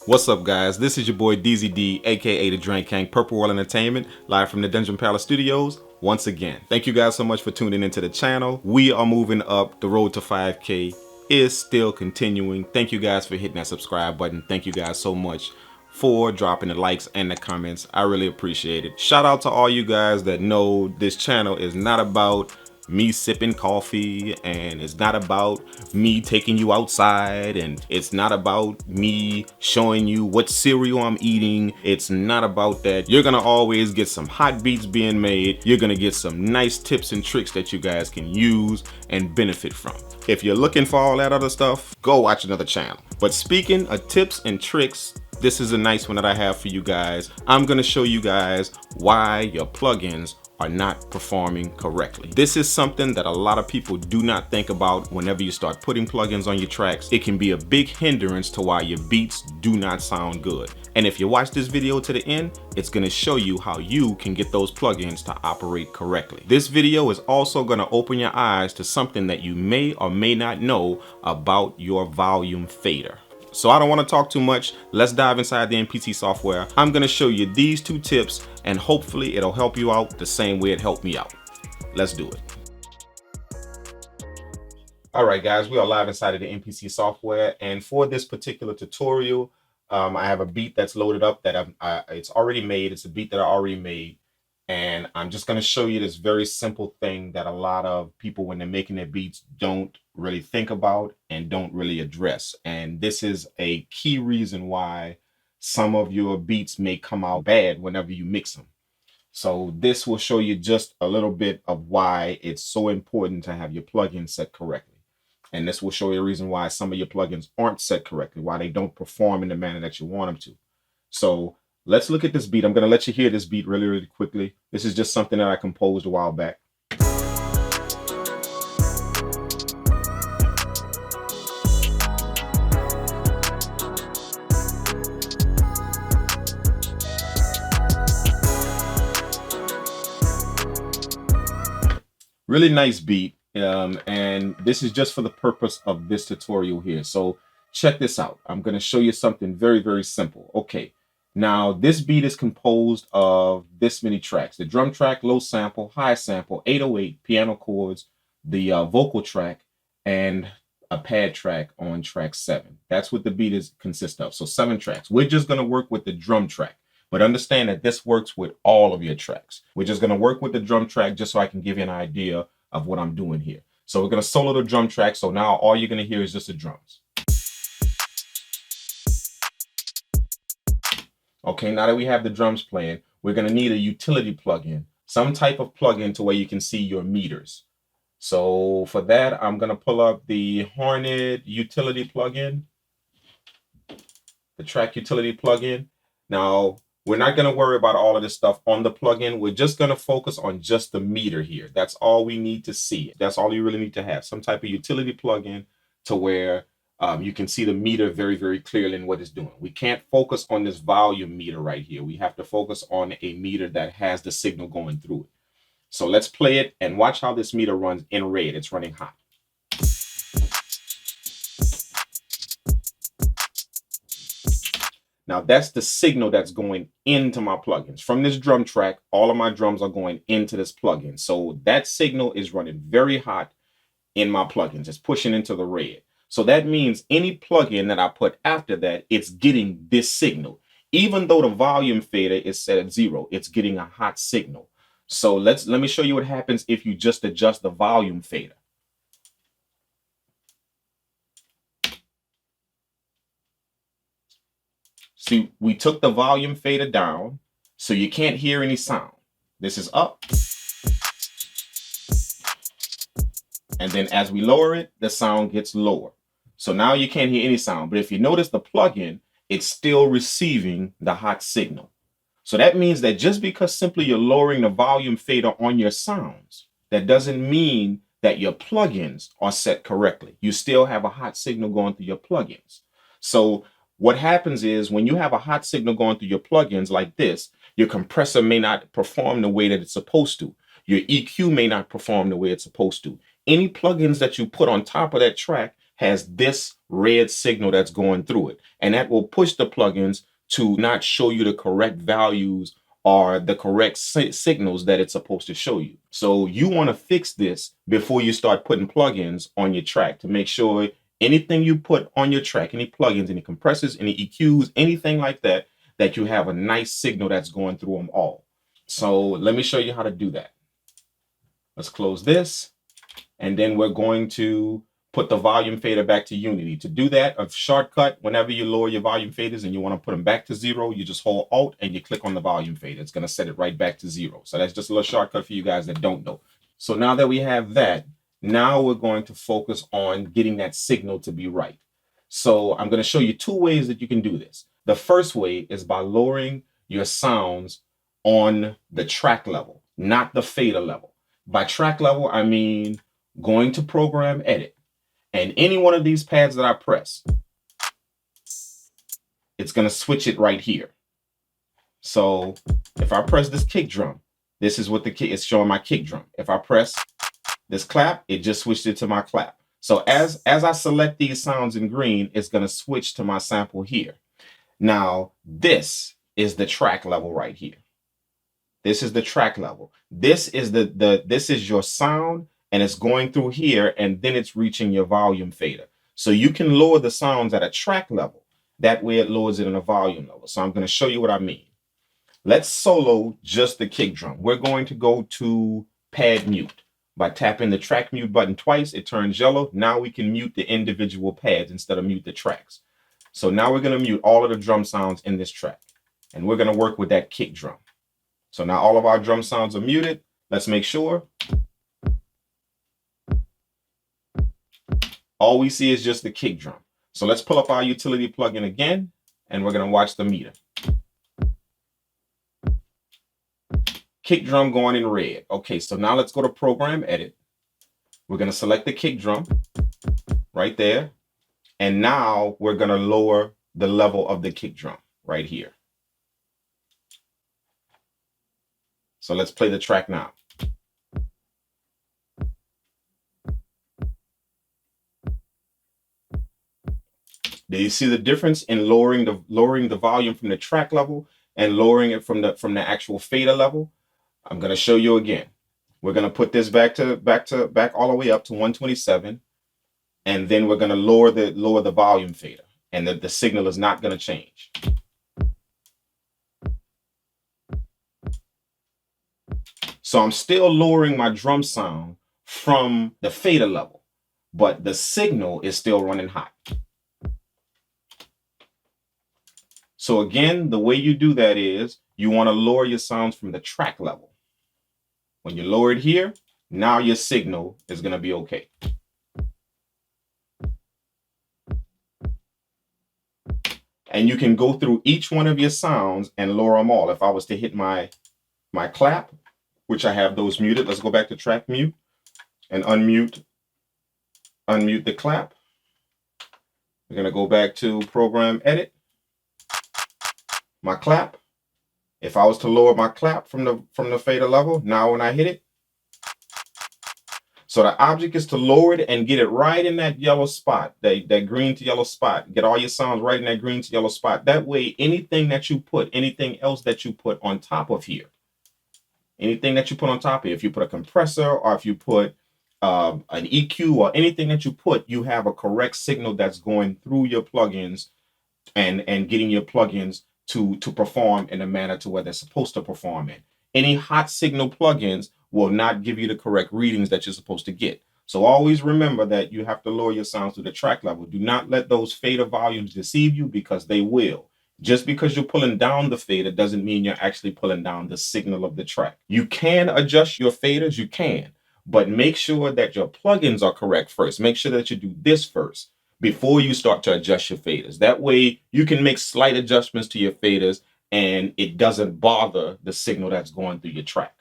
What's up, guys? This is your boy DZD, aka the Drink Kang, Purple World Entertainment, live from the Dungeon Palace Studios. Once again, thank you guys so much for tuning into the channel. We are moving up. The road to 5K is still continuing. Thank you guys for hitting that subscribe button. Thank you guys so much for dropping the likes and the comments. I really appreciate it. Shout out to all you guys that know this channel is not about me sipping coffee, and it's not about me taking you outside, and it's not about me showing you what cereal I'm eating. It's not about that. You're gonna always get some hot beats being made. You're gonna get some nice tips and tricks that you guys can use and benefit from. If you're looking for all that other stuff, go watch another channel. But speaking of tips and tricks, this is a nice one that I have for you guys. I'm gonna show you guys why your plugins are not performing correctly. This is something that a lot of people do not think about whenever you start putting plugins on your tracks. It can be a big hindrance to why your beats do not sound good. And if you watch this video to the end, it's gonna show you how you can get those plugins to operate correctly. This video is also gonna open your eyes to something that you may or may not know about your volume fader. So I don't want to talk too much. Let's dive inside the MPC software. I'm going to show you these two tips, and hopefully it'll help you out the same way it helped me out. Let's do it. All right, guys, we are live inside of the MPC software. And for this particular tutorial, I have a beat that's loaded up that it's already made. It's a beat that I already made. And I'm just going to show you this very simple thing that a lot of people, when they're making their beats, don't really think about and don't really address. And this is a key reason why some of your beats may come out bad whenever you mix them. So this will show you just a little bit of why it's so important to have your plugins set correctly. And this will show you a reason why some of your plugins aren't set correctly, why they don't perform in the manner that you want them to. So let's look at this beat. I'm going to let you hear this beat really, really quickly. This is just something that I composed a while back. Really nice beat. And this is just for the purpose of this tutorial here. So check this out. I'm going to show you something very, very simple. Okay. Now, this beat is composed of this many tracks: the drum track, low sample, high sample, 808, piano chords, the vocal track, and a pad track on track 7. That's what the beat is consists of. So 7 tracks. We're just going to work with the drum track, but understand that this works with all of your tracks. We're just going to work with the drum track just so I can give you an idea of what I'm doing here. So we're going to solo the drum track. So now all you're going to hear is just the drums. Okay, now that we have the drums playing, we're going to need a utility plugin, some type of plugin to where you can see your meters. So for that, I'm going to pull up the Hornet utility plugin, the track utility plugin. Now, we're not going to worry about all of this stuff on the plugin. We're just going to focus on just the meter here. That's all we need to see. That's all you really need to have, some type of utility plugin to where you can see the meter very, very clearly in what it's doing. We can't focus on this volume meter right here. We have to focus on a meter that has the signal going through it. So let's play it and watch how this meter runs in red. It's running hot. Now that's the signal that's going into my plugins. From this drum track, all of my drums are going into this plugin. So that signal is running very hot in my plugins. It's pushing into the red. So that means any plugin that I put after that, it's getting this signal. Even though the volume fader is set at 0, it's getting a hot signal. So let me show you what happens if you just adjust the volume fader. See, we took the volume fader down, so you can't hear any sound. This is up. And then as we lower it, the sound gets lower. So now you can't hear any sound. But if you notice the plugin, it's still receiving the hot signal. So that means that just because simply you're lowering the volume fader on your sounds, that doesn't mean that your plugins are set correctly. You still have a hot signal going through your plugins. So what happens is when you have a hot signal going through your plugins like this, your compressor may not perform the way that it's supposed to. Your EQ may not perform the way it's supposed to. Any plugins that you put on top of that track has this red signal that's going through it. And that will push the plugins to not show you the correct values or the correct signals that it's supposed to show you. So you want to fix this before you start putting plugins on your track to make sure anything you put on your track, any plugins, any compressors, any EQs, anything like that, that you have a nice signal that's going through them all. So let me show you how to do that. Let's close this. And then we're going to put the volume fader back to Unity. To do that, a shortcut, whenever you lower your volume faders and you want to put them back to 0, you just hold Alt and you click on the volume fader. It's going to set it right back to 0. So that's just a little shortcut for you guys that don't know. So now that we have that, now we're going to focus on getting that signal to be right. So I'm going to show you 2 ways that you can do this. The first way is by lowering your sounds on the track level, not the fader level. By track level, I mean going to Program Edit, and any one of these pads that I press, it's going to switch it right here. So if I press this kick drum, this is what the kick is showing, my kick drum. If I press this clap, it just switched it to my clap. So as I select these sounds in green, it's going to switch to my sample here. Now, this is the track level right here. This is the track level. This is this is your sound, and it's going through here, and then it's reaching your volume fader. So you can lower the sounds at a track level. That way it lowers it in a volume level. So I'm going to show you what I mean. Let's solo just the kick drum. We're going to go to pad mute. By tapping the track mute button twice, it turns yellow. Now we can mute the individual pads instead of mute the tracks. So now we're going to mute all of the drum sounds in this track, and we're going to work with that kick drum. So now all of our drum sounds are muted. Let's make sure. All we see is just the kick drum. So let's pull up our utility plugin again, and we're going to watch the meter. Kick drum going in red. Okay, so now let's go to Program Edit. We're going to select the kick drum right there. And now we're going to lower the level of the kick drum right here. So let's play the track now. Do you see the difference in lowering the volume from the track level and lowering it from the actual fader level? I'm going to show you again. We're going to put this back all the way up to 127, and then we're going to lower the volume fader, and the signal is not going to change. So I'm still lowering my drum sound from the fader level, but the signal is still running hot. So again, the way you do that is you want to lower your sounds from the track level. When you lower it here, now your signal is going to be okay. And you can go through each one of your sounds and lower them all. If I was to hit my clap, which I have those muted, let's go back to track mute and unmute the clap. We're going to go back to Program Edit. My clap. If I was to lower my clap from the fader level, now when I hit it, so the object is to lower it and get it right in that yellow spot, that green to yellow spot. Get all your sounds right in that green to yellow spot. That way, anything else that you put on top of here, if you put a compressor or if you put an EQ or anything that you put, you have a correct signal that's going through your plugins and getting your plugins to perform in a manner to where they're supposed to perform in. Any hot signal plugins will not give you the correct readings that you're supposed to get. So always remember that you have to lower your sounds to the track level. Do not let those fader volumes deceive you, because they will. Just because you're pulling down the fader doesn't mean you're actually pulling down the signal of the track. You can adjust your faders, you can, but make sure that your plugins are correct first. Make sure that you do this first before you start to adjust your faders. That way you can make slight adjustments to your faders and it doesn't bother the signal that's going through your track.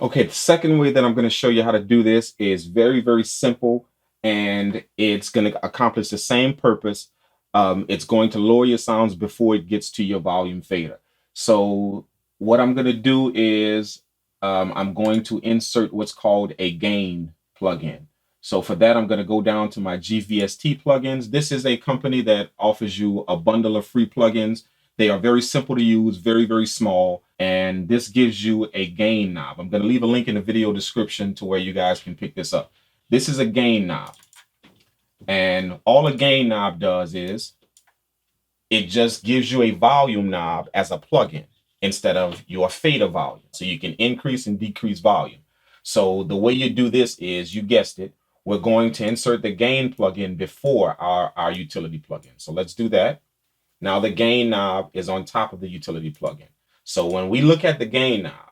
Okay, the second way that I'm going to show you how to do this is very, very simple, and it's going to accomplish the same purpose. It's going to lower your sounds before it gets to your volume fader. So what I'm going to do is I'm going to insert what's called a gain plugin. So for that, I'm going to go down to my GVST plugins. This is a company that offers you a bundle of free plugins. They are very simple to use, very, very small. And this gives you a gain knob. I'm going to leave a link in the video description to where you guys can pick this up. This is a gain knob. And all a gain knob does is it just gives you a volume knob as a plugin instead of your fader volume. So you can increase and decrease volume. So the way you do this is, you guessed it, we're going to insert the gain plugin before our utility plugin. So let's do that. Now the gain knob is on top of the utility plugin. So when we look at the gain knob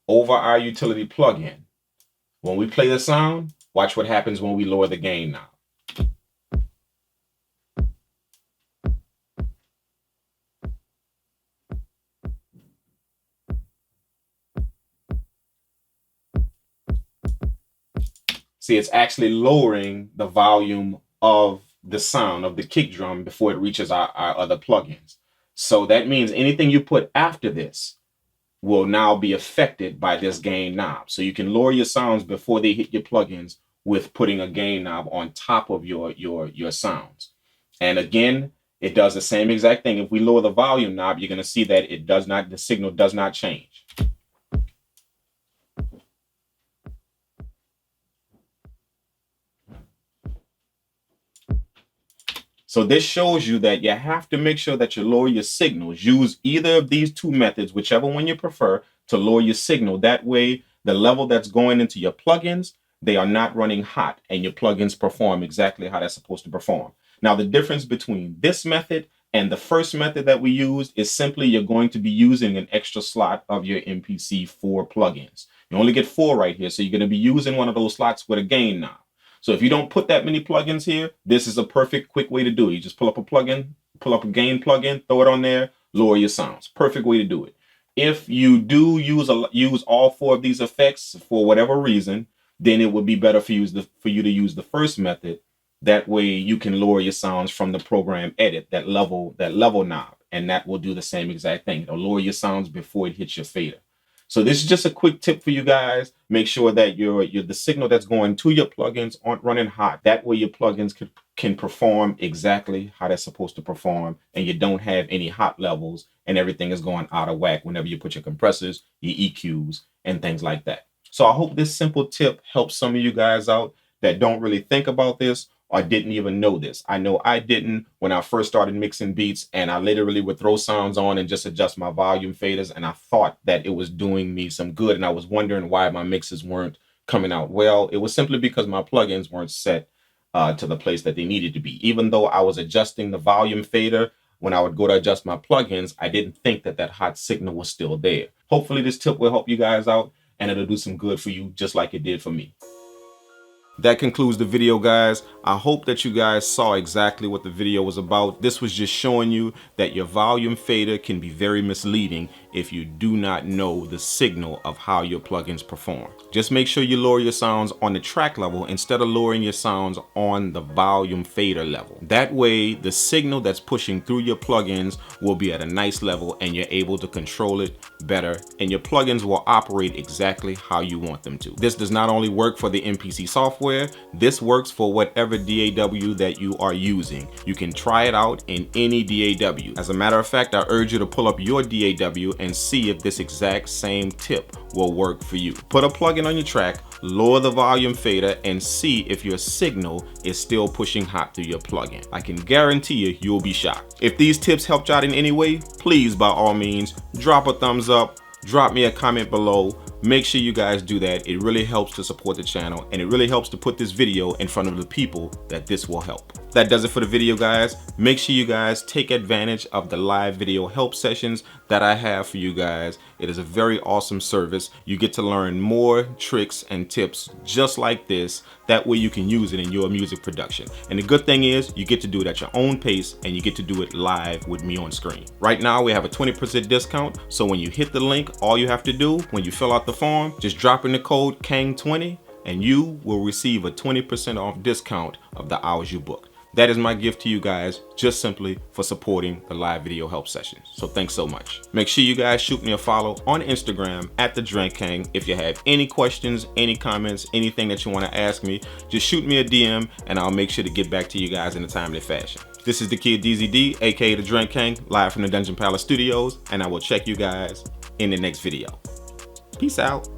over our utility plugin, when we play the sound, watch what happens when we lower the gain knob. See, it's actually lowering the volume of the sound of the kick drum before it reaches our other plugins. So that means anything you put after this will now be affected by this gain knob. So you can lower your sounds before they hit your plugins with putting a gain knob on top of your sounds. And again, it does the same exact thing. If we lower the volume knob, you're going to see that the signal does not change. So this shows you that you have to make sure that you lower your signals. Use either of these two methods, whichever one you prefer, to lower your signal. That way, the level that's going into your plugins, they are not running hot and your plugins perform exactly how they're supposed to perform. Now, the difference between this method and the first method that we used is simply you're going to be using an extra slot of your MPC 4 plugins. You only get 4 right here, so you're going to be using one of those slots with a gain knob. So if you don't put that many plugins here, this is a perfect quick way to do it. You just pull up a plugin, pull up a gain plugin, throw it on there, lower your sounds. Perfect way to do it. If you do use all 4 of these effects for whatever reason, then it would be better for you to use the first method. That way you can lower your sounds from the program edit, that level knob, and that will do the same exact thing. It'll lower your sounds before it hits your fader. So this is just a quick tip for you guys. Make sure that the signal that's going to your plugins aren't running hot. That way your plugins can perform exactly how they're supposed to perform, and you don't have any hot levels and everything is going out of whack whenever you put your compressors, your EQs, and things like that. So I hope this simple tip helps some of you guys out that don't really think about this or didn't even know this. I know I didn't when I first started mixing beats, and I literally would throw sounds on and just adjust my volume faders, and I thought that it was doing me some good, and I was wondering why my mixes weren't coming out well. It was simply because my plugins weren't set to the place that they needed to be. Even though I was adjusting the volume fader, when I would go to adjust my plugins, I didn't think that hot signal was still there. Hopefully this tip will help you guys out, and it'll do some good for you just like it did for me. That concludes the video, guys. I hope that you guys saw exactly what the video was about. This was just showing you that your volume fader can be very misleading if you do not know the signal of how your plugins perform. Just make sure you lower your sounds on the track level instead of lowering your sounds on the volume fader level. That way, the signal that's pushing through your plugins will be at a nice level and you're able to control it better, and your plugins will operate exactly how you want them to. This does not only work for the MPC software, this works for whatever DAW that you are using. You can try it out in any DAW. As a matter of fact, I urge you to pull up your DAW and see if this exact same tip will work for you. Put a plugin on your track, lower the volume fader, and see if your signal is still pushing hot through your plugin. I can guarantee you, you'll be shocked. If these tips helped you out in any way, please, by all means, drop a thumbs up, drop me a comment below. Make sure you guys do that. It really helps to support the channel, and it really helps to put this video in front of the people that this will help. That does it for the video, guys. Make sure you guys take advantage of the live video help sessions that I have for you guys. It is a very awesome service. You get to learn more tricks and tips just like this. That way you can use it in your music production. And the good thing is you get to do it at your own pace, and you get to do it live with me on screen. Right now we have a 20% discount. So when you hit the link, all you have to do when you fill out the form, just drop in the code Kang20 and you will receive a 20% off discount of the hours you booked. That is my gift to you guys, just simply for supporting the live video help sessions. So thanks so much. Make sure you guys shoot me a follow on Instagram at the Drink Kang. If you have any questions, any comments, anything that you want to ask me, just shoot me a DM and I'll make sure to get back to you guys in a timely fashion. This is the kid DZD, aka the Drink Kang, live from the Dungeon Palace Studios, and I will check you guys in the next video. Peace out.